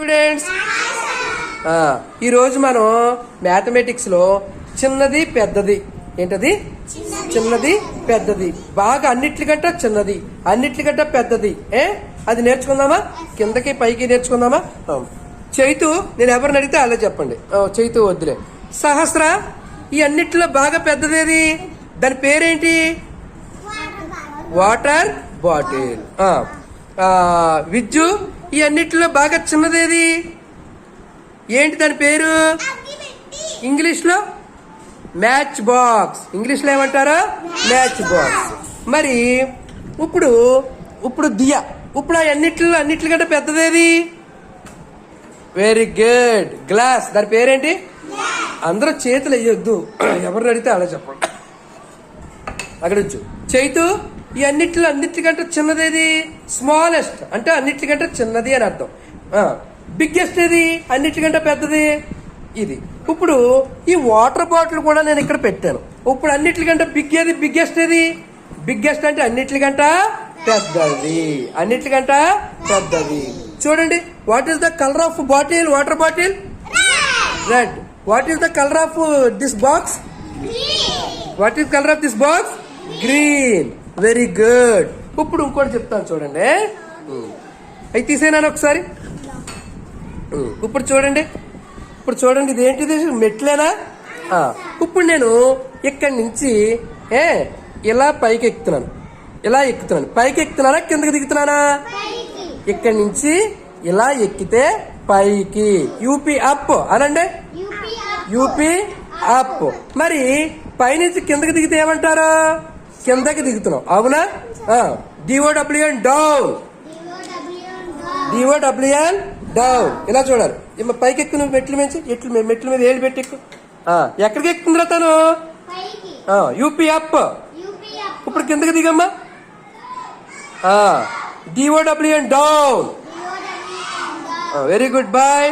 Students, ఈరోజు మనం mathematics లో చిన్నది పెద్దది ఏంటది చిన్నది పెద్దది బాగా అన్నిట్లికంటే చిన్నది అన్నిట్లికంటే పెద్దది అది నేర్చుకుందామా? కిందకి పైకి నేర్చుకుందామా? చైతు, నేను ఎవరిని అడిగితే అలా చెప్పండి. చైతు వద్దులే. సహస్ర, ఈ అన్నిట్లో బాగా పెద్దదేది? దాని పేరేంటి? Water bottle. విజ్జు, ఈ అన్నిట్లో బాగా చిన్నదేది ఏంటి? దాని పేరు ఇంగ్లీష్ లో మ్యాచ్ బాక్స్. ఇంగ్లీష్ లో ఏమంటారు? Match box. మరి ఇప్పుడు దియా, ఇప్పుడు అన్నిటికంటే పెద్దదేది? Very good, glass. దాని పేరేంటి? అందరూ చేతులు వేయొద్దు, ఎవరిని అడిగితే అలా చెప్పండి. అక్కడ చైతు, ఈ అన్నిటికంటే చిన్నదేది? స్మాలెస్ట్ అంటే అన్నిటికంటే చిన్నది అని అర్థం. బిగ్గెస్ట్ ఏది? అన్నిటికంటే పెద్దది ఇది. ఇప్పుడు ఈ వాటర్ బాటిల్ కూడా నేను ఇక్కడ పెట్టాను. ఇప్పుడు అన్నిటికంటే బిగ్గెస్ట్ ఏది? బిగ్గెస్ట్ అంటే అన్నిటికంటే పెద్దది. అన్నిటికంటే పెద్దది. చూడండి, what is the colour of bottle? Water bottle red. What is the colour of this box? What is colour of this box? Green. Very good. ఇప్పుడు ఇంకోటి చెప్తాను చూడండి. అవి తీసేనాను ఒకసారి. ఇప్పుడు చూడండి ఇదేంటిది? మెట్లేనా? ఇప్పుడు నేను ఇక్కడి నుంచి ఇలా పైకి ఎక్కుతున్నాను. పైకి ఎక్కుతున్నానా కిందకి దిగుతున్నానా? ఇక్కడి నుంచి ఇలా ఎక్కితే పైకి. యూపీ అప్ అనండి. UP up. మరి పైనుంచి కిందకి దిగితే ఏమంటారు? కిందకి దిగుతున్నాం, అవునా? డిఓడబ్ల్యూఎన్ డౌన్. డిఓడబ్ల్యూఎన్ డౌన్. ఇలా చూడాలి. పైకి ఎక్కువ నువ్వు మెట్ల మీద ఏళ్ళు పెట్టి ఎక్కువ. ఎక్కడికి ఎక్కుతుందిరా తను? U P up. ఇప్పుడు కిందకి దిగమ్మా. D O W N down. Very good, bye.